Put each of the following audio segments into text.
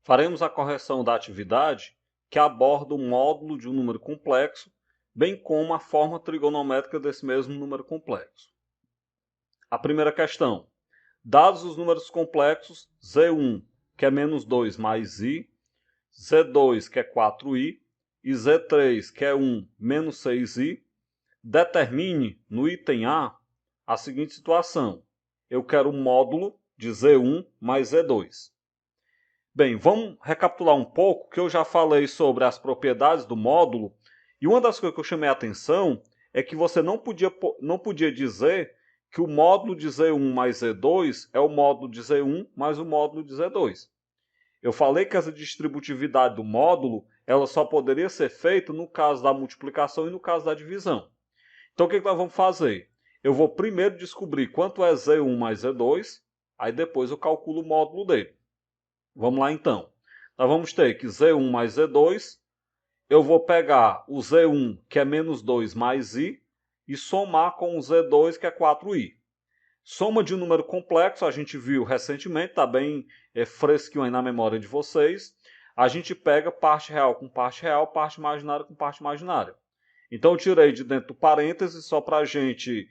Faremos a correção da atividade que aborda o módulo de um número complexo, bem como a forma trigonométrica desse mesmo número complexo. A primeira questão. Dados os números complexos Z1, que é menos 2 mais i, Z2, que é 4i, e Z3, que é 1 menos 6i, determine no item a seguinte situação. Eu quero o módulo de Z1 mais Z2. Bem, vamos recapitular um pouco que eu já falei sobre as propriedades do módulo, e uma das coisas que eu chamei a atenção é que você não podia dizer que o módulo de Z1 mais Z2 é o módulo de Z1 mais o módulo de Z2. Eu falei que essa distributividade do módulo ela só poderia ser feita no caso da multiplicação e no caso da divisão. Então o que nós vamos fazer? Eu vou primeiro descobrir quanto é Z1 mais Z2, aí depois eu calculo o módulo dele. Vamos lá então. Nós vamos ter que Z1 mais Z2, eu vou pegar o Z1, que é menos 2 mais i, e somar com o Z2, que é 4i. Soma de um número complexo, a gente viu recentemente, está bem fresquinho aí na memória de vocês. A gente pega parte real, parte imaginária com parte imaginária. Então eu tirei de dentro do parênteses, só para a gente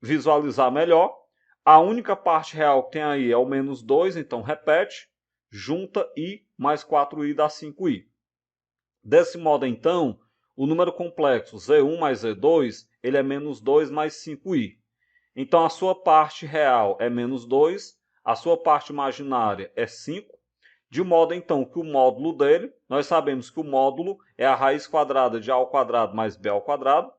visualizar melhor. A única parte real que tem aí é o menos 2, então repete. Junta i mais 4i dá 5i. Desse modo, então, o número complexo Z1 mais Z2 ele é menos 2 mais 5i. Então, a sua parte real é menos 2, a sua parte imaginária é 5, de modo, então, que o módulo dele, nós sabemos que o módulo é a raiz quadrada de a ao quadrado mais b ao quadrado.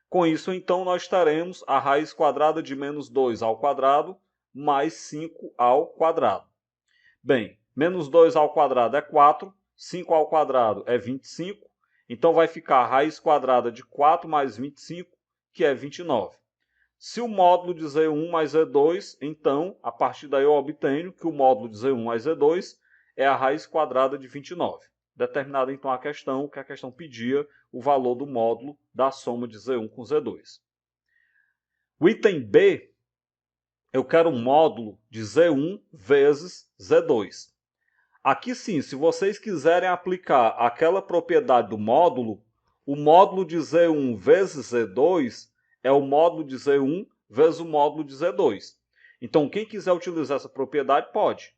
Com isso, então, nós teremos a raiz quadrada de menos 2 ao quadrado mais 5 ao quadrado. Bem, menos 2 ao quadrado é 4, 5 ao quadrado é 25, então vai ficar a raiz quadrada de 4 mais 25, que é 29. Se o módulo de Z1 mais Z2, então, a partir daí eu obtenho que o módulo de Z1 mais Z2 é a raiz quadrada de 29. Determinada, então, a questão, que a questão pedia o valor do módulo da soma de Z1 com Z2. O item B, eu quero um módulo de Z1 vezes Z2. Aqui sim, se vocês quiserem aplicar aquela propriedade do módulo, o módulo de Z1 vezes Z2 é o módulo de Z1 vezes o módulo de Z2. Então, quem quiser utilizar essa propriedade, pode.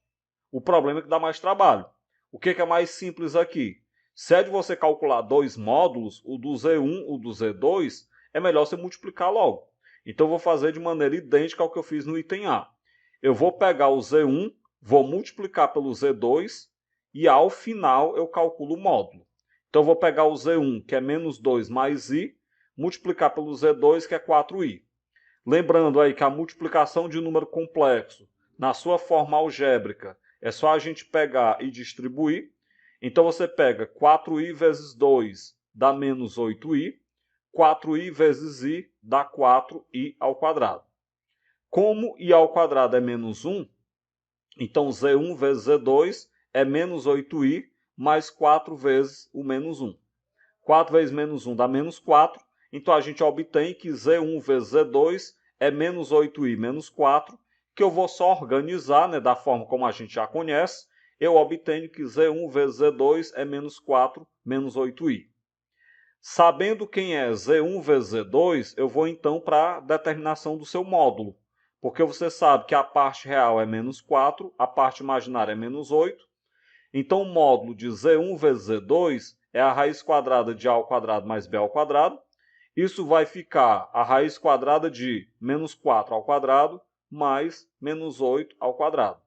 O problema é que dá mais trabalho. O que é mais simples aqui? Se é de você calcular dois módulos, o do Z1 e o do Z2, é melhor você multiplicar logo. Então, eu vou fazer de maneira idêntica ao que eu fiz no item A. Eu vou pegar o Z1, vou multiplicar pelo Z2 e ao final eu calculo o módulo. Então eu vou pegar o Z1, que é menos 2 mais i, multiplicar pelo Z2, que é 4i. Lembrando aí que a multiplicação de número complexo, na sua forma algébrica, é só a gente pegar e distribuir. Então você pega 4i vezes 2 dá menos 8i, 4i vezes i dá 4i ao quadrado. Como i ao quadrado é menos 1, então Z1 vezes Z2 é menos 8i mais 4 vezes o menos 1. 4 vezes menos 1 dá menos 4, então a gente obtém que Z1 vezes Z2 é menos 8i menos 4, que eu vou só organizar, né, da forma como a gente já conhece, eu obtenho que Z1 vezes Z2 é menos 4 menos 8i. Sabendo quem é Z1 vezes Z2, eu vou então para a determinação do seu módulo. Porque você sabe que a parte real é menos 4, a parte imaginária é menos 8. Então, o módulo de Z1 vezes Z2 é a raiz quadrada de a ao quadrado mais b ao quadrado. Isso vai ficar a raiz quadrada de menos 4 ao quadrado mais menos 8 ao quadrado.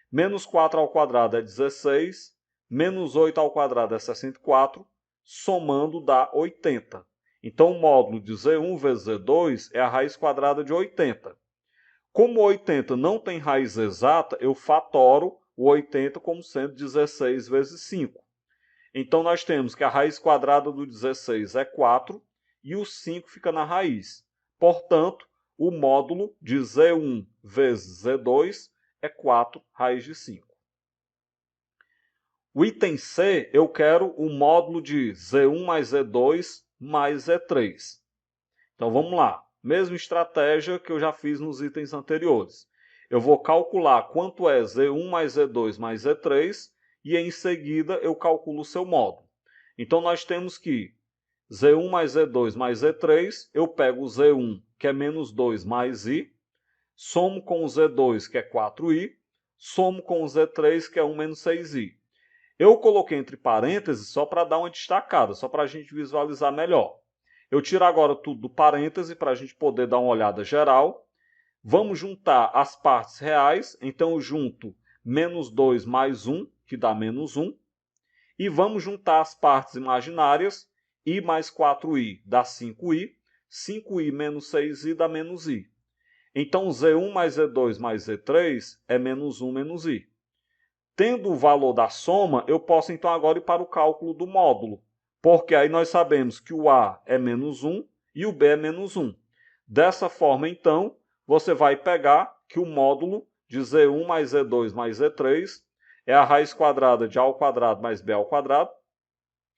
Menos 4 ao quadrado é 16, menos 8 ao quadrado é 64, somando dá 80. Então, o módulo de Z1 vezes Z2 é a raiz quadrada de 80. Como 80 não tem raiz exata, eu fatoro o 80 como sendo 16 vezes 5. Então, nós temos que a raiz quadrada do 16 é 4 e o 5 fica na raiz. Portanto, o módulo de Z1 vezes Z2 é 4 raiz de 5. O item C, eu quero o módulo de Z1 mais Z2 mais Z3. Então, vamos lá. Mesma estratégia que eu já fiz nos itens anteriores. Eu vou calcular quanto é Z1 mais Z2 mais Z3 e em seguida eu calculo o seu módulo. Então nós temos que Z1 mais Z2 mais Z3, eu pego o Z1, que é menos 2 mais I, somo com o Z2, que é 4I, somo com o Z3, que é 1 menos 6I. Eu coloquei entre parênteses só para dar uma destacada, só para a gente visualizar melhor. Eu tiro agora tudo do parêntese para a gente poder dar uma olhada geral. Vamos juntar as partes reais, então eu junto menos 2 mais 1, que dá menos 1. E vamos juntar as partes imaginárias, I mais 4I dá 5I, 5I menos 6I dá menos I. Então Z1 mais Z2 mais Z3 é menos 1 menos I. Tendo o valor da soma, eu posso então agora ir para o cálculo do módulo, porque aí nós sabemos que o A é menos 1 e o B é menos 1. Dessa forma, então, você vai pegar que o módulo de Z1 mais Z2 mais Z3 é a raiz quadrada de A ao quadrado mais B ao quadrado.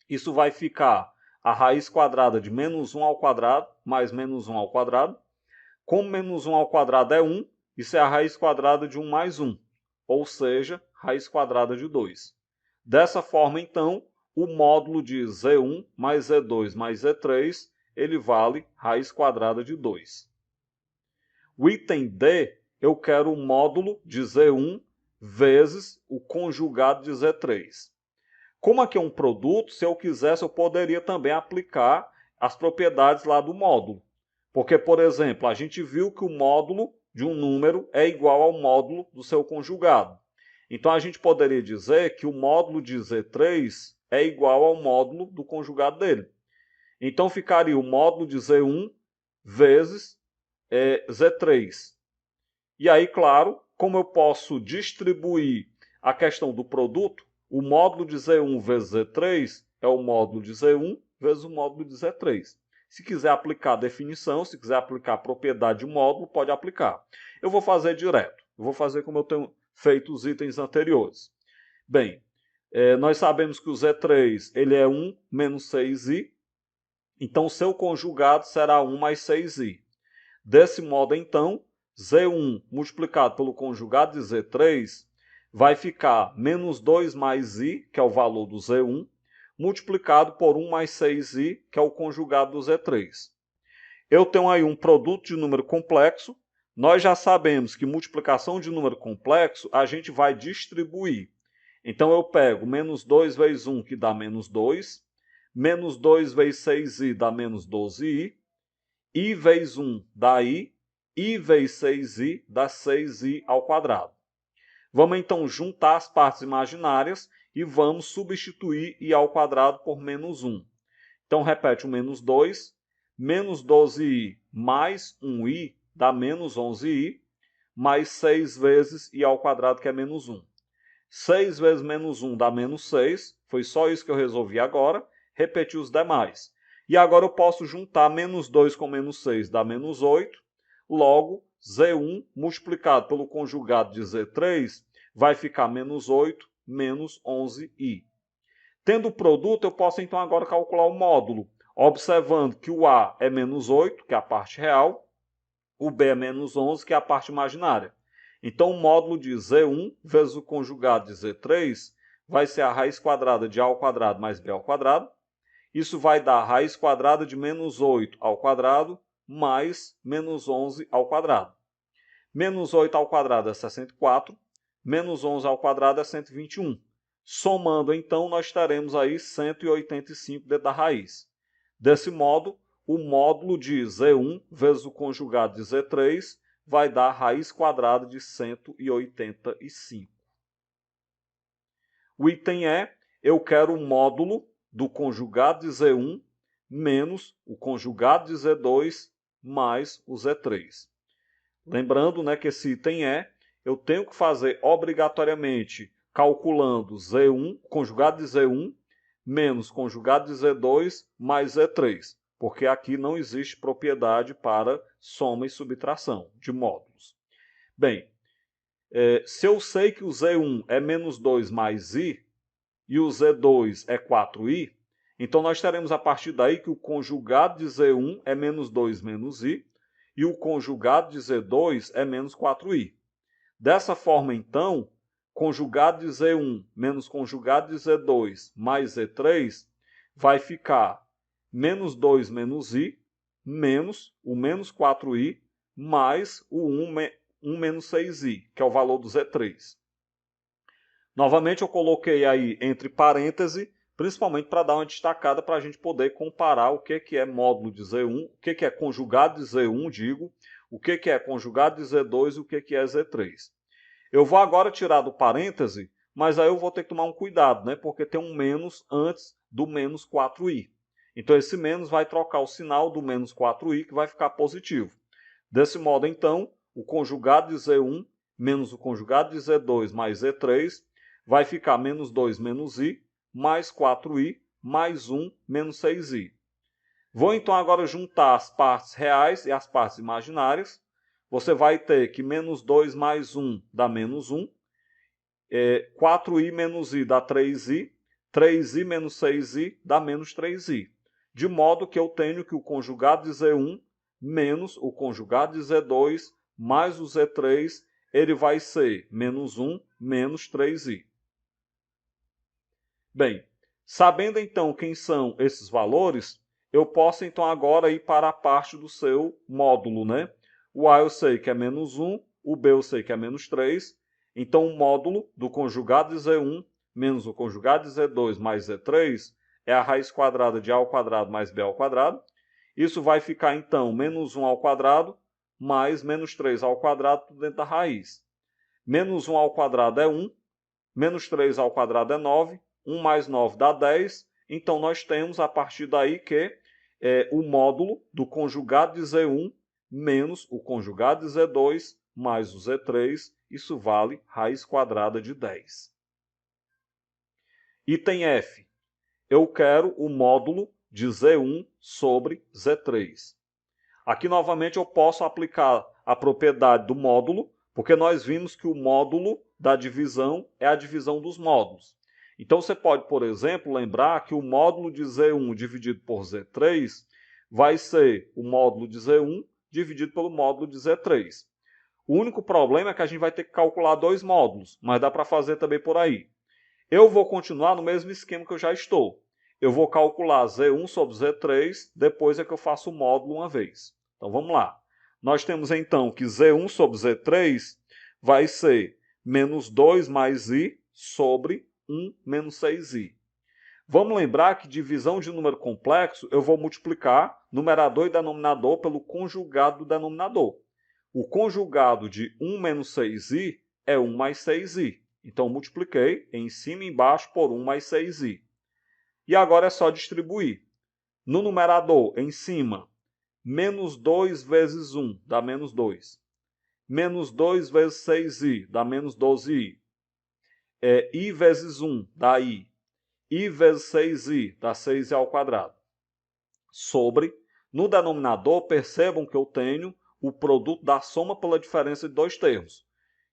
Isso vai ficar a raiz quadrada de menos 1 ao quadrado mais menos 1 ao quadrado. Como menos 1 ao quadrado é 1, isso é a raiz quadrada de 1 mais 1, ou seja, raiz quadrada de 2. Dessa forma, então, o módulo de Z1 mais Z2 mais Z3, ele vale raiz quadrada de 2. O item D, eu quero o módulo de Z1 vezes o conjugado de Z3. Como aqui é um produto, se eu quisesse, eu poderia também aplicar as propriedades lá do módulo. Porque, por exemplo, a gente viu que o módulo de um número é igual ao módulo do seu conjugado. Então, a gente poderia dizer que o módulo de Z3 é igual ao módulo do conjugado dele. Então, ficaria o módulo de Z1 vezes Z3. E aí, claro, como eu posso distribuir a questão do produto, o módulo de Z1 vezes Z3 é o módulo de Z1 vezes o módulo de Z3. Se quiser aplicar a definição, se quiser aplicar a propriedade de módulo, pode aplicar. Eu vou fazer direto. Eu vou fazer como eu tenho feito os itens anteriores. Bem, nós sabemos que o Z3 ele é 1 menos 6i. Então, o seu conjugado será 1 mais 6i. Desse modo, então, Z1 multiplicado pelo conjugado de Z3 vai ficar menos 2 mais i, que é o valor do Z1, multiplicado por 1 mais 6i, que é o conjugado do Z3. Eu tenho aí um produto de número complexo. Nós já sabemos que multiplicação de número complexo a gente vai distribuir. Então eu pego menos 2 vezes 1, que dá menos 2, menos 2 vezes 6i dá menos 12i, i vezes 1 dá i vezes 6i dá 6i ao quadrado. Vamos então juntar as partes imaginárias e vamos substituir i ao quadrado por menos 1. Então repete o menos 2, menos 12i mais 1i dá menos 11i, mais 6 vezes i ao quadrado, que é menos 1. 6 vezes menos 1 dá menos 6, foi só isso que eu resolvi agora, repeti os demais. E agora eu posso juntar menos 2 com menos 6 dá menos 8, logo Z1 multiplicado pelo conjugado de Z3 vai ficar menos 8 menos 11i. Tendo o produto, eu posso então agora calcular o módulo, observando que o A é menos 8, que é a parte real, o B é menos 11, que é a parte imaginária. Então, o módulo de Z1 vezes o conjugado de Z3 vai ser a raiz quadrada de A ao quadrado mais B ao quadrado. Isso vai dar a raiz quadrada de menos 8 ao quadrado mais menos 11 ao quadrado. Menos 8 ao quadrado é 64, menos 11 ao quadrado é 121. Somando, então, nós teremos aí 185 dentro da raiz. Desse modo, o módulo de Z1 vezes o conjugado de Z3 vai dar a raiz quadrada de 185. O item E, eu quero o módulo do conjugado de Z1 menos o conjugado de Z2 mais o Z3. Lembrando, que esse item E, eu tenho que fazer obrigatoriamente calculando Z1, conjugado de Z1, menos conjugado de Z2 mais Z3, porque aqui não existe propriedade para soma e subtração de módulos. Bem, se eu sei que o Z1 é menos 2 mais i e o Z2 é 4i, então nós teremos a partir daí que o conjugado de Z1 é menos 2 menos i e o conjugado de Z2 é menos 4i. Dessa forma, então, conjugado de Z1 menos conjugado de Z2 mais Z3 vai ficar menos 2 menos I, menos o menos 4I, mais o 1 menos 6I, que é o valor do Z3. Novamente eu coloquei aí entre parênteses, principalmente para dar uma destacada para a gente poder comparar o que é módulo de Z1, o que é conjugado de Z1, digo, o que é conjugado de Z2 e o que é Z3. Eu vou agora tirar do parêntese, mas aí eu vou ter que tomar um cuidado, né? Porque tem um menos antes do menos 4i. Então esse menos vai trocar o sinal do menos 4i, que vai ficar positivo. Desse modo, então, o conjugado de Z1 menos o conjugado de Z2 mais Z3 vai ficar menos 2 menos i, mais 4i, mais 1 menos 6i. Vou então agora juntar as partes reais e as partes imaginárias. Você vai ter que menos 2 mais 1 dá menos 1, 4i menos i dá 3i, 3i menos 6i dá menos 3i. De modo que eu tenho que o conjugado de Z1 menos o conjugado de Z2 mais o Z3, ele vai ser menos 1 menos 3i. Bem, sabendo então quem são esses valores, eu posso então agora ir para a parte do seu módulo, né? O A eu sei que é menos 1, o B eu sei que é menos 3. Então o módulo do conjugado de Z1 menos o conjugado de Z2 mais Z3 é a raiz quadrada de A ao quadrado mais B ao quadrado. Isso vai ficar então menos 1 ao quadrado mais menos 3 ao quadrado tudo dentro da raiz. Menos 1 ao quadrado é 1, menos 3 ao quadrado é 9, 1 mais 9 dá 10. Então nós temos a partir daí que o módulo do conjugado de Z1 menos o conjugado de Z2 mais o Z3, isso vale raiz quadrada de 10. Item F. Eu quero o módulo de Z1 sobre Z3. Aqui novamente eu posso aplicar a propriedade do módulo, porque nós vimos que o módulo da divisão é a divisão dos módulos. Então você pode, por exemplo, lembrar que o módulo de Z1 dividido por Z3 vai ser o módulo de Z1 dividido pelo módulo de Z3. O único problema é que a gente vai ter que calcular dois módulos, mas dá para fazer também por aí. Eu vou continuar no mesmo esquema que eu já estou. Eu vou calcular Z1 sobre Z3, depois é que eu faço o módulo uma vez. Então vamos lá. Nós temos então que Z1 sobre Z3 vai ser menos 2 mais I sobre 1 menos 6I. Vamos lembrar que divisão de número complexo eu vou multiplicar numerador e denominador pelo conjugado do denominador. O conjugado de 1 menos 6i é 1 mais 6i. Então multipliquei em cima e embaixo por 1 mais 6i. E agora é só distribuir. No numerador, em cima, menos 2 vezes 1 dá menos 2. Menos 2 vezes 6i dá menos 12i. I vezes 1 dá i. I vezes 6i dá 6i ao quadrado. Sobre, no denominador, percebam que eu tenho o produto da soma pela diferença de dois termos.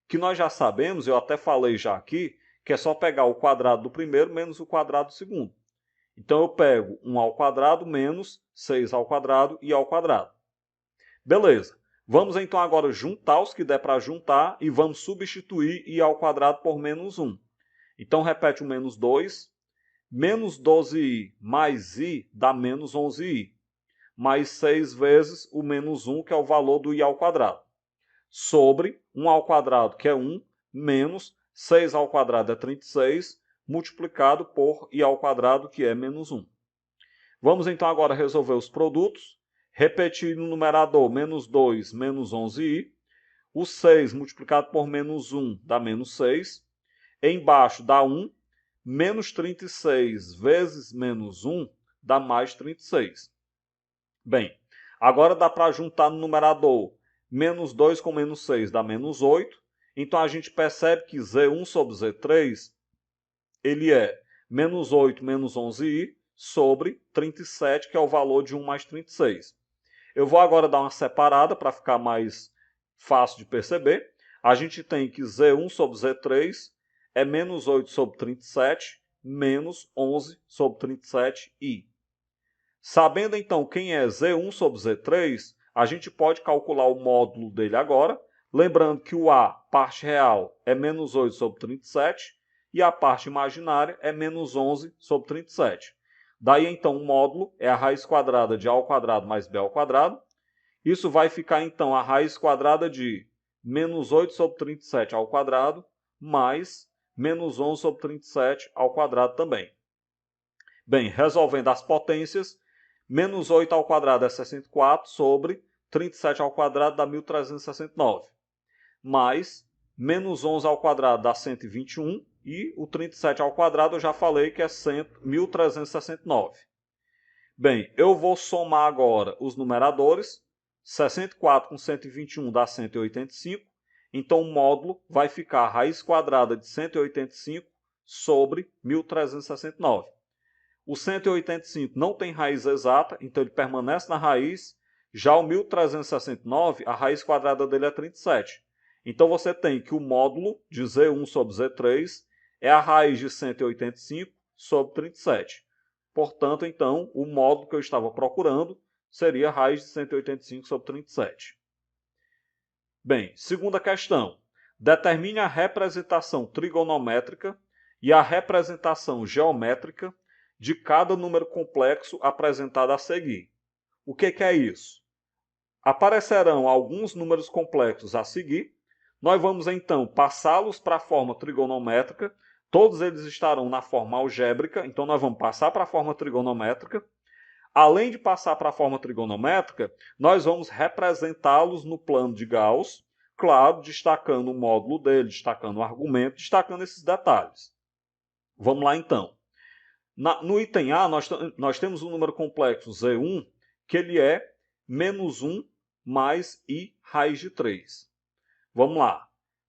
Que nós já sabemos, eu até falei já aqui, que é só pegar o quadrado do primeiro menos o quadrado do segundo. Então eu pego 1 ao quadrado menos 6 ao quadrado e ao quadrado. Beleza. Vamos então agora juntar os que der para juntar e vamos substituir i ao quadrado por menos 1. Então repete o menos 2. Menos 12i mais i dá menos 11i. Mais 6 vezes o menos 1, que é o valor do i ao quadrado. Sobre 1 ao quadrado, que é 1, menos 6 ao quadrado é 36, multiplicado por i ao quadrado, que é menos 1. Vamos então agora resolver os produtos. Repetir no numerador menos 2 menos 11i. O 6 multiplicado por menos 1 dá menos 6. Embaixo dá 1. Menos 36 vezes menos 1 dá mais 36. Bem, agora dá para juntar no numerador menos 2 com menos 6 dá menos 8. Então a gente percebe que Z1 sobre Z3 ele é menos 8 menos 11i sobre 37, que é o valor de 1 mais 36. Eu vou agora dar uma separada para ficar mais fácil de perceber. A gente tem que Z1 sobre Z3 é menos 8 sobre 37, menos 11 sobre 37i. Sabendo então quem é Z1 sobre Z3, a gente pode calcular o módulo dele agora, Lembrando que o A, parte real, é menos 8 sobre 37 e a parte imaginária é menos 11 sobre 37. Daí, então, o módulo é a raiz quadrada de A ao quadrado mais B ao quadrado. Isso vai ficar, então, a raiz quadrada de menos 8 sobre 37 ao quadrado mais menos 11 sobre 37 ao quadrado também. Bem, resolvendo as potências, menos 8 ao quadrado é 64 sobre 37 ao quadrado dá 1.369. Mais menos 11 ao quadrado dá 121 e o 37 ao quadrado eu já falei que é 1.369. Bem, eu vou somar agora os numeradores. 64 com 121 dá 185. Então o módulo vai ficar a raiz quadrada de 185 sobre 1.369. O 185 não tem raiz exata, então ele permanece na raiz. Já o 1.369, a raiz quadrada dele é 37. Então você tem que o módulo de Z1 sobre Z3 é a raiz de 185 sobre 37. Portanto, então, o módulo que eu estava procurando seria a raiz de 185 sobre 37. Bem, segunda questão. Determine a representação trigonométrica e a representação geométrica de cada número complexo apresentado a seguir. O que é isso? Aparecerão alguns números complexos a seguir. Nós vamos, então, passá-los para a forma trigonométrica. Todos eles estarão na forma algébrica, então nós vamos passar para a forma trigonométrica. Além de passar para a forma trigonométrica, nós vamos representá-los no plano de Gauss, claro, destacando o módulo dele, destacando o argumento, destacando esses detalhes. Vamos lá, então. No item A, nós temos um número complexo Z1, que ele é menos 1 mais I raiz de 3. Vamos lá.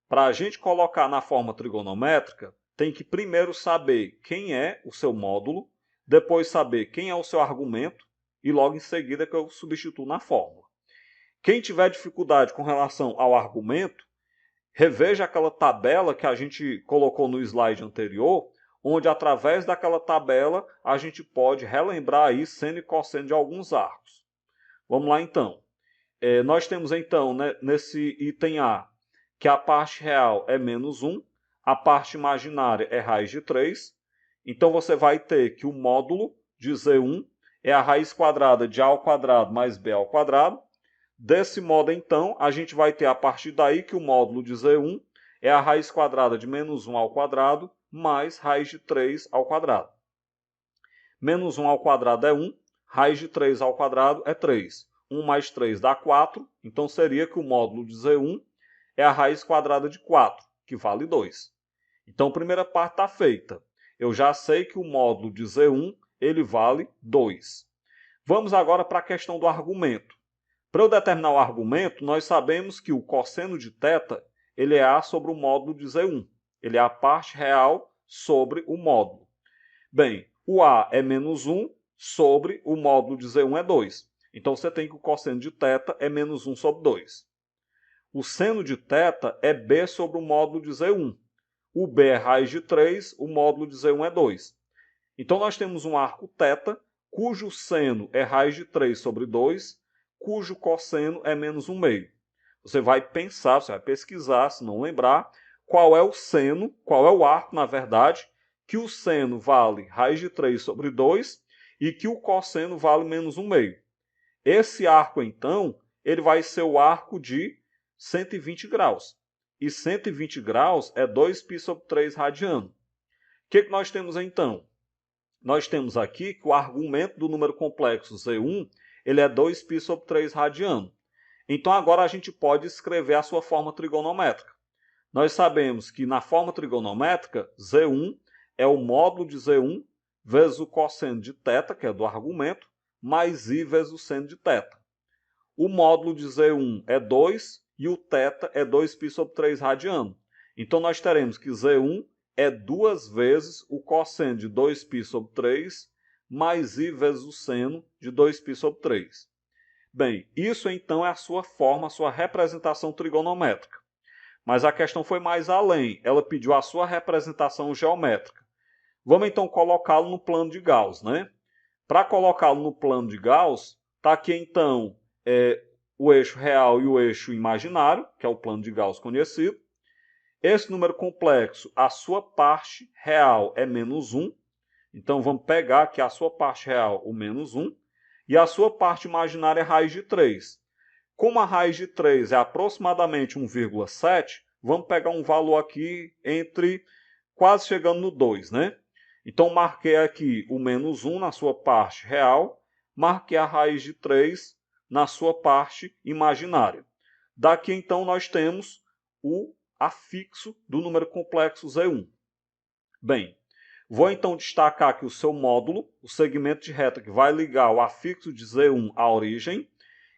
Para a gente colocar na forma trigonométrica, tem que primeiro saber quem é o seu módulo, depois saber quem é o seu argumento e logo em seguida que eu substituo na fórmula. Quem tiver dificuldade com relação ao argumento, reveja aquela tabela que a gente colocou no slide anterior, onde através daquela tabela a gente pode relembrar aí seno e cosseno de alguns arcos. Vamos lá então. Nós temos então, né, nesse item A, que a parte real é menos 1, a parte imaginária é raiz de 3. Então você vai ter que o módulo de Z1 é a raiz quadrada de A ao quadrado mais B ao quadrado. Desse modo, então, a gente vai ter a partir daí que o módulo de Z1 é a raiz quadrada de menos 1 ao quadrado mais raiz de 3 ao quadrado. Menos 1 ao quadrado é 1, raiz de 3 ao quadrado é 3. 1 mais 3 dá 4, então seria que o módulo de Z1 é a raiz quadrada de 4, que vale 2. Então a primeira parte está feita. Eu já sei que o módulo de Z1 ele vale 2. Vamos agora para a questão do argumento. Para eu determinar o argumento, nós sabemos que o cosseno de θ ele é A sobre o módulo de Z1. Ele é a parte real sobre o módulo. Bem, o A é menos 1 sobre o módulo de Z1 é 2. Então você tem que o cosseno de θ é menos 1 sobre 2. O seno de θ é B sobre o módulo de Z1. O B é raiz de 3, o módulo de Z1 é 2. Então nós temos um arco θ, cujo seno é raiz de 3 sobre 2, cujo cosseno é menos 1/2. Você vai pensar, você vai pesquisar, se não lembrar, qual é o seno, qual é o arco, na verdade, que o seno vale raiz de 3 sobre 2 e que o cosseno vale menos 1/2. Esse arco, então, ele vai ser o arco de 120 graus. E 120 graus é 2π sobre 3 radiano. O que nós temos, então? Nós temos aqui que o argumento do número complexo Z1 ele é 2π sobre 3 radiano. Então agora a gente pode escrever a sua forma trigonométrica. Nós sabemos que na forma trigonométrica, Z1 é o módulo de Z1 vezes o cosseno de θ, que é do argumento, mais I vezes o seno de θ. O módulo de Z1 é 2 e o θ é 2π sobre 3 radiano. Então nós teremos que Z1 é 2 vezes o cosseno de 2π sobre 3 mais I vezes o seno de 2π sobre 3. Bem, isso então é a sua forma, a sua representação trigonométrica. Mas a questão foi mais além. Ela pediu a sua representação geométrica. Vamos então colocá-lo no plano de Gauss, né? Para colocá-lo no plano de Gauss, está aqui então o eixo real e o eixo imaginário, que é o plano de Gauss conhecido. Esse número complexo, a sua parte real é menos 1. Então, vamos pegar aqui a sua parte real, o menos 1. E a sua parte imaginária é raiz de 3. Como a raiz de 3 é aproximadamente 1,7, vamos pegar um valor aqui entre quase chegando no 2, né? Então, marquei aqui o menos 1 na sua parte real, marquei a raiz de 3 na sua parte imaginária. Daqui, então, nós temos o afixo do número complexo Z1. Bem, vou então destacar aqui o seu módulo, o segmento de reta que vai ligar o afixo de Z1 à origem.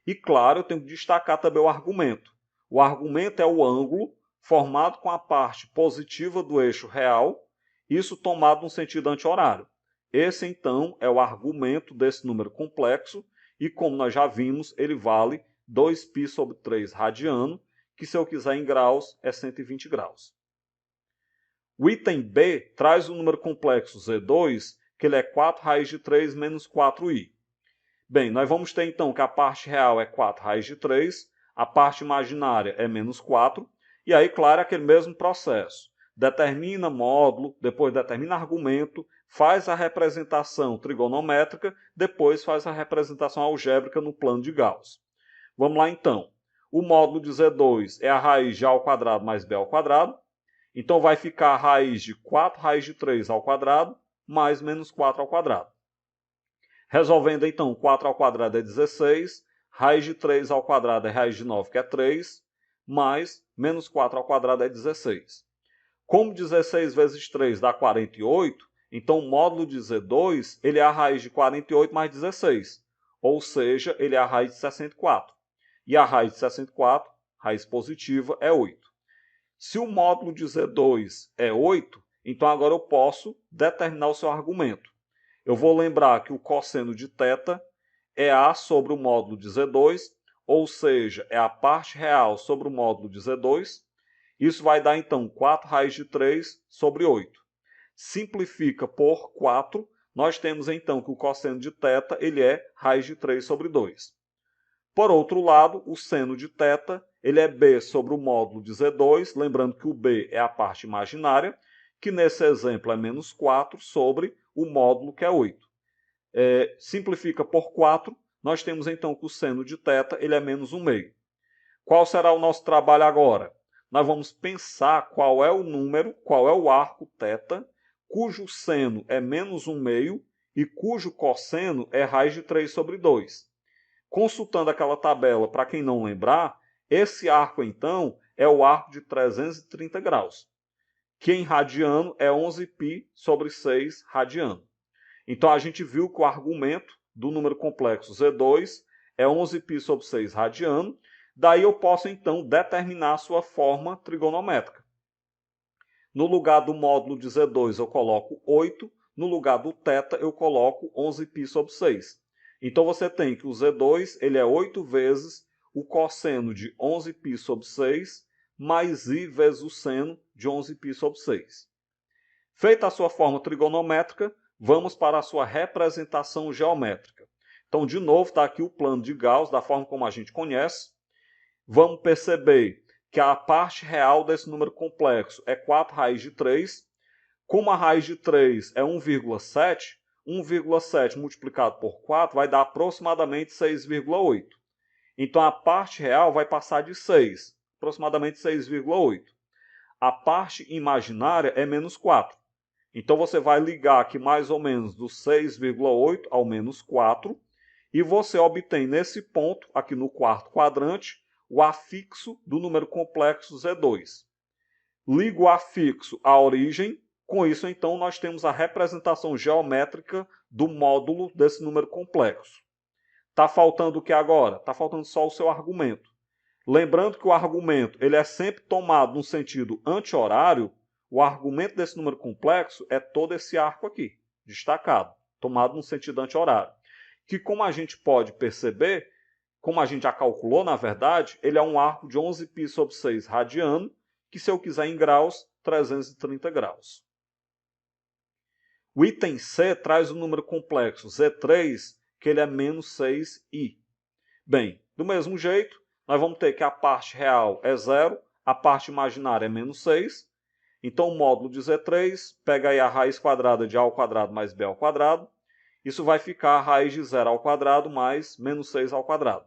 E, claro, eu tenho que destacar também o argumento. O argumento é o ângulo formado com a parte positiva do eixo real, isso tomado no sentido anti-horário. Esse, então, é o argumento desse número complexo e, como nós já vimos, ele vale 2π sobre 3 radiano, que se eu quiser em graus é 120 graus. O item B traz o número complexo Z2, que ele é 4 raiz de 3 menos 4i. Bem, nós vamos ter então que a parte real é 4 raiz de 3, a parte imaginária é menos 4, e aí, claro, é aquele mesmo processo. Determina módulo, depois determina argumento, faz a representação trigonométrica, depois faz a representação algébrica no plano de Gauss. Vamos lá então. O módulo de Z2 é a raiz de A ao quadrado mais B ao quadrado. Então vai ficar a raiz de 4 raiz de 3 ao quadrado mais menos 4 ao quadrado. Resolvendo então, 4 ao quadrado é 16, raiz de 3 ao quadrado é raiz de 9, que é 3, mais menos 4 ao quadrado é 16. Como 16 vezes 3 dá 48, então o módulo de Z2 ele é a raiz de 48 mais 16, ou seja, ele é a raiz de 64. E a raiz de 64, raiz positiva, é 8. Se o módulo de Z2 é 8, então agora eu posso determinar o seu argumento. Eu vou lembrar que o cosseno de θ é A sobre o módulo de Z2, ou seja, é a parte real sobre o módulo de Z2. Isso vai dar, então, 4 raiz de 3 sobre 8. Simplifica por 4, nós temos, então, que o cosseno de θ ele é raiz de 3 sobre 2. Por outro lado, o seno de θ ele é B sobre o módulo de Z2, lembrando que o B é a parte imaginária, que nesse exemplo é menos 4 sobre o módulo que é 8. Simplifica por 4, nós temos então que o seno de θ ele é menos 1/2. Qual será o nosso trabalho agora? Nós vamos pensar qual é o número, qual é o arco θ, cujo seno é menos 1/2 e cujo cosseno é raiz de 3 sobre 2. Consultando aquela tabela, para quem não lembrar, esse arco, então, é o arco de 330 graus, que em radiano é 11π sobre 6 radiano. Então, a gente viu que o argumento do número complexo Z2 é 11π sobre 6 radiano. Daí eu posso, então, determinar a sua forma trigonométrica. No lugar do módulo de Z2 eu coloco 8, no lugar do θ eu coloco 11π sobre 6. Então você tem que o Z2 ele é 8 vezes o cosseno de 11π sobre 6 mais i vezes o seno de 11π sobre 6. Feita a sua forma trigonométrica, vamos para a sua representação geométrica. Então, de novo, está aqui o plano de Gauss, da forma como a gente conhece. Vamos perceber que a parte real desse número complexo é 4 raiz de 3. Como a raiz de 3 é 1,7, 1,7 multiplicado por 4 vai dar aproximadamente 6,8. Então, a parte real vai passar de 6, aproximadamente 6,8. A parte imaginária é menos 4. Então, você vai ligar aqui mais ou menos do 6,8 ao menos 4, e você obtém nesse ponto, aqui no quarto quadrante, o afixo do número complexo Z2. Ligo o afixo à origem, com isso, então, nós temos a representação geométrica do módulo desse número complexo. Está faltando o que agora? Está faltando só o seu argumento. Lembrando que o argumento ele é sempre tomado no sentido anti-horário, o argumento desse número complexo é todo esse arco aqui, destacado, tomado no sentido anti-horário. Que, como a gente pode perceber, como a gente já calculou, na verdade, ele é um arco de 11π sobre 6 radiano, que se eu quiser em graus, 330 graus. O item C traz o número complexo Z3, que ele é menos 6i. Bem, do mesmo jeito, nós vamos ter que a parte real é 0, a parte imaginária é menos 6. Então, o módulo de Z3, pega aí a raiz quadrada de A ao quadrado mais B ao quadrado. Isso vai ficar a raiz de 0 ao quadrado mais menos 6 ao quadrado.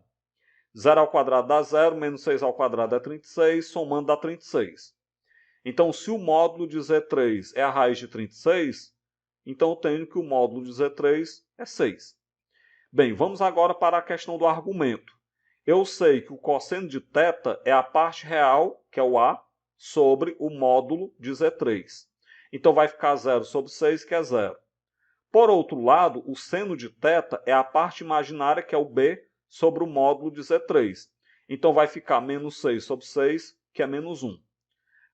0 ao quadrado dá 0, menos 6 ao quadrado é 36, somando dá 36. Então, se o módulo de Z3 é a raiz de 36, então eu tenho que o módulo de Z3 é 6. Bem, vamos agora para a questão do argumento. Eu sei que o cosseno de θ é a parte real, que é o A, sobre o módulo de Z3. Então vai ficar 0 sobre 6, que é 0. Por outro lado, o seno de θ é a parte imaginária, que é o B, sobre o módulo de Z3. Então vai ficar menos 6 sobre 6, que é menos 1.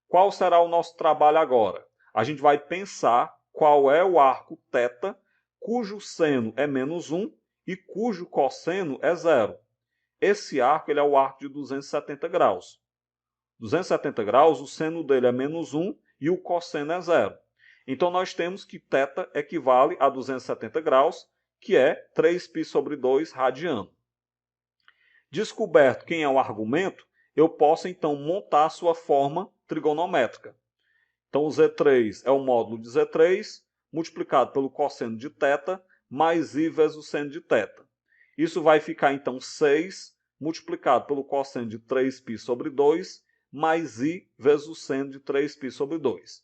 Qual será o nosso trabalho agora? A gente vai pensar qual é o arco θ, cujo seno é menos 1 e cujo cosseno é 0. Esse arco ele é o arco de 270 graus. 270 graus, o seno dele é menos 1 e o cosseno é 0. Então, nós temos que θ equivale a 270 graus, que é 3π sobre 2 radiano. Descoberto quem é o argumento, eu posso, então, montar a sua forma trigonométrica. Então, o Z3 é o módulo de Z3, multiplicado pelo cosseno de θ, mais I vezes o seno de θ. Isso vai ficar, então, 6 multiplicado pelo cosseno de 3π sobre 2, mais I vezes o seno de 3π sobre 2.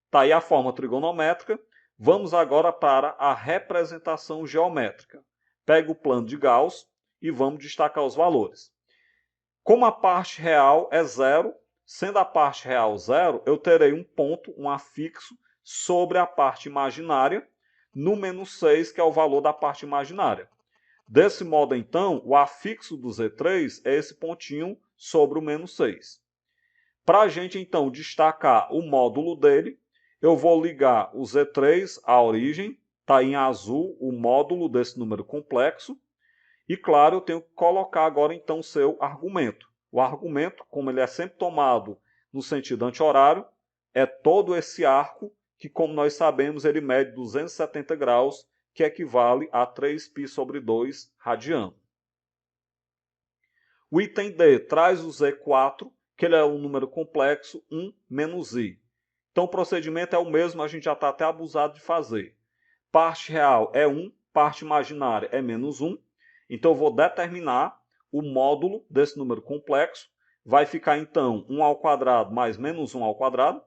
Está aí a forma trigonométrica. Vamos agora para a representação geométrica. Pega o plano de Gauss e vamos destacar os valores. Como a parte real é 0, sendo a parte real 0, eu terei um ponto, um afixo, sobre a parte imaginária, no menos 6, que é o valor da parte imaginária. Desse modo, então, o afixo do Z3 é esse pontinho sobre o menos 6. Para a gente, então, destacar o módulo dele, eu vou ligar o Z3 à origem, está em azul o módulo desse número complexo, e, claro, eu tenho que colocar agora, então, o seu argumento. O argumento, como ele é sempre tomado no sentido anti-horário, é todo esse arco que, como nós sabemos, ele mede 270 graus, que equivale a 3π sobre 2 radiano. O item D traz o Z4, que ele é um número complexo, 1 menos I. Então, o procedimento é o mesmo, a gente já está até abusado de fazer. Parte real é 1, parte imaginária é menos 1. Então, eu vou determinar o módulo desse número complexo. Vai ficar, então, 1 ao quadrado mais menos 1 ao quadrado.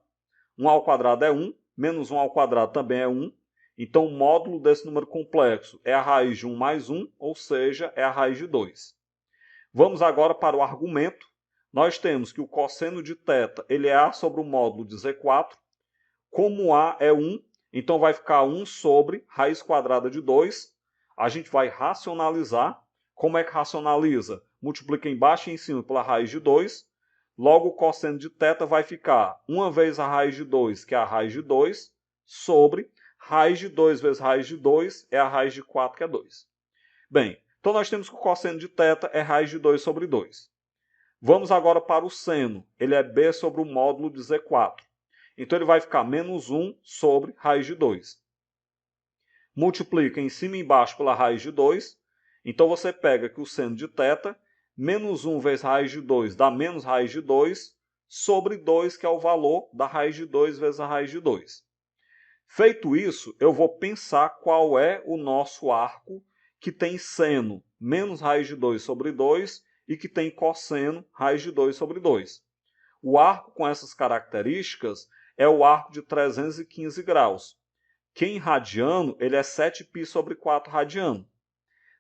1 ao quadrado é 1, menos 1 ao quadrado também é 1. Então, o módulo desse número complexo é a raiz de 1 mais 1, ou seja, é a raiz de 2. Vamos agora para o argumento. Nós temos que o cosseno de θ ele é A sobre o módulo de Z4. Como A é 1, então vai ficar 1 sobre raiz quadrada de 2. A gente vai racionalizar. Como é que racionaliza? Multiplica embaixo e em cima pela raiz de 2. Logo, o cosseno de θ vai ficar 1 vezes a raiz de 2, que é a raiz de 2, sobre raiz de 2 vezes raiz de 2, é a raiz de 4, que é 2. Bem, então nós temos que o cosseno de θ é raiz de 2 sobre 2. Vamos agora para o seno. Ele é B sobre o módulo de Z4. Então, ele vai ficar menos 1 sobre raiz de 2. Multiplica em cima e embaixo pela raiz de 2. Então, você pega que o seno de θ, menos 1 vezes raiz de 2 dá menos raiz de 2, sobre 2, que é o valor da raiz de 2 vezes a raiz de 2. Feito isso, eu vou pensar qual é o nosso arco que tem seno menos raiz de 2 sobre 2 e que tem cosseno raiz de 2 sobre 2. O arco com essas características é o arco de 315 graus, que em radiano ele é 7π sobre 4 radiano.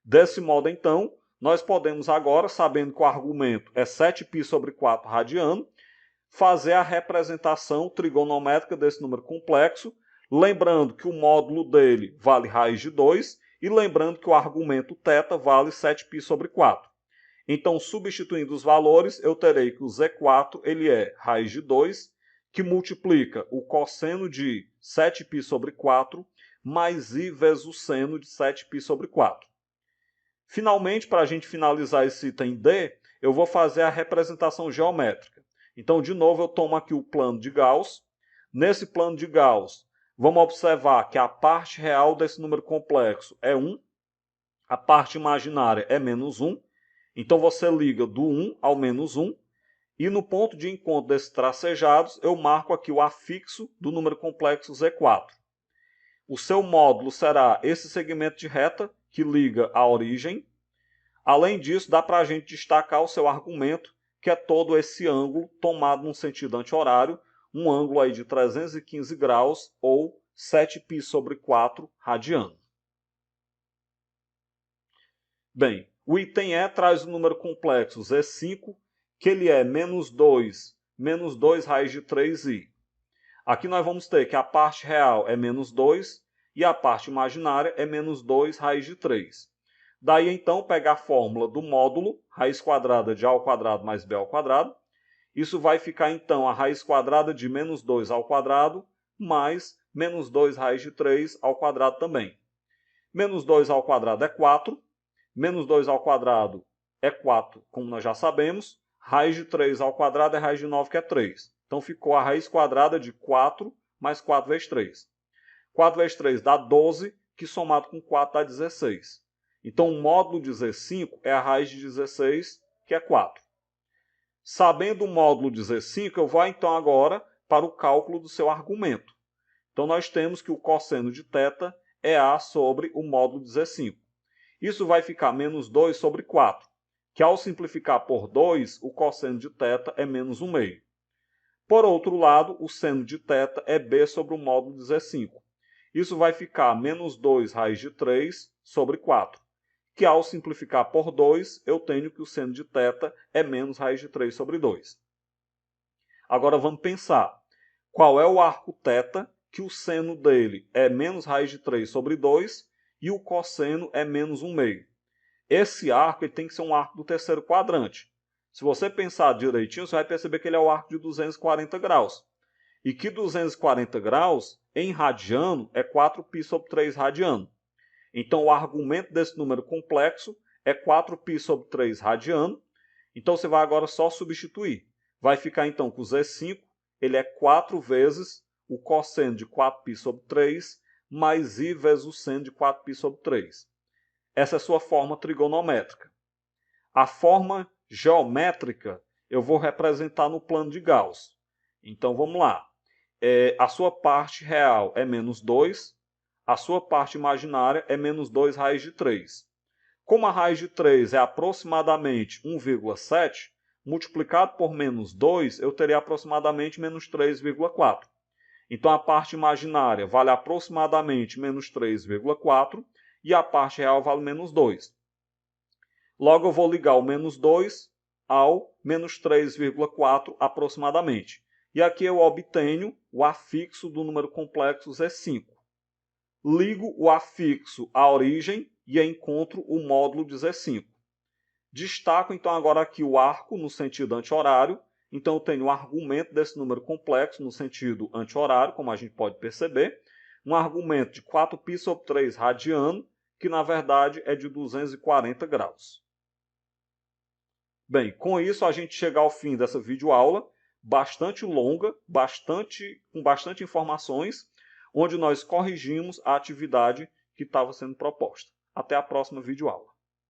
Desse modo, então, nós podemos agora, sabendo que o argumento é 7π sobre 4 radiano, fazer a representação trigonométrica desse número complexo, lembrando que o módulo dele vale raiz de 2 e lembrando que o argumento θ vale 7π sobre 4. Então, substituindo os valores, eu terei que o Z4 ele é raiz de 2, que multiplica o cosseno de 7π sobre 4, mais I vezes o seno de 7π sobre 4. Finalmente, para a gente finalizar esse item D, eu vou fazer a representação geométrica. Então, de novo, eu tomo aqui o plano de Gauss. Nesse plano de Gauss, vamos observar que a parte real desse número complexo é 1, a parte imaginária é menos 1, Então você liga do 1 ao menos 1, e no ponto de encontro desses tracejados, eu marco aqui o afixo do número complexo Z4. O seu módulo será esse segmento de reta que liga a origem. Além disso, dá para a gente destacar o seu argumento, que é todo esse ângulo tomado num sentido anti-horário, um ângulo aí de 315 graus ou 7π/4 radiano. Bem, o item E traz o número complexo Z5, que ele é menos 2 raiz de 3i. Aqui nós vamos ter que a parte real é menos 2 e a parte imaginária é menos 2 raiz de 3. Daí então pegar a fórmula do módulo, raiz quadrada de a ao quadrado mais b ao quadrado. Isso vai ficar então a raiz quadrada de menos 2 ao quadrado mais menos 2 raiz de 3 ao quadrado também. Menos 2 ao quadrado é 4. Menos 2 ao quadrado é 4, como nós já sabemos. Raiz de 3 ao quadrado é raiz de 9, que é 3. Então ficou a raiz quadrada de 4 mais 4 vezes 3. 4 vezes 3 dá 12, que somado com 4 dá 16. Então o módulo de Z5 é a raiz de 16, que é 4. Sabendo o módulo de Z5, eu vou então agora para o cálculo do seu argumento. Então nós temos que o cosseno de θ é A sobre o módulo de Z5. Isso vai ficar menos 2 sobre 4, que ao simplificar por 2, o cosseno de θ é menos 1/2. Por outro lado, o seno de θ é B sobre o módulo de Z5. Isso vai ficar menos 2 raiz de 3 sobre 4, que ao simplificar por 2, eu tenho que o seno de θ é menos raiz de 3 sobre 2. Agora vamos pensar, qual é o arco θ que o seno dele é menos raiz de 3 sobre 2 e o cosseno é menos 1/2. Esse arco ele tem que ser um arco do terceiro quadrante. Se você pensar direitinho, você vai perceber que ele é o arco de 240 graus. E que 240 graus, em radiano, é 4π/3 radiano. Então o argumento desse número complexo é 4π/3 radiano. Então você vai agora só substituir. Vai ficar então que o Z5 ele é 4 vezes o cosseno de 4π/3 mais i vezes o seno de 4π/3. Essa é a sua forma trigonométrica. A forma geométrica eu vou representar no plano de Gauss. Então vamos lá. A sua parte real é menos 2, a sua parte imaginária é menos 2 raiz de 3. Como a raiz de 3 é aproximadamente 1,7, multiplicado por menos 2, eu teria aproximadamente menos 3,4. Então a parte imaginária vale aproximadamente menos 3,4 e a parte real vale menos 2. Logo eu vou ligar o menos 2 ao menos 3,4 aproximadamente. E aqui eu obtenho o afixo do número complexo Z5. Ligo o afixo à origem e encontro o módulo de Z5. Destaco então agora aqui o arco no sentido anti-horário. Então eu tenho o argumento desse número complexo no sentido anti-horário, como a gente pode perceber. Um argumento de 4π/3 radiano, que na verdade é de 240 graus. Bem, com isso a gente chega ao fim dessa videoaula, bastante longa, com bastante informações, onde nós corrigimos a atividade que estava sendo proposta. Até a próxima videoaula.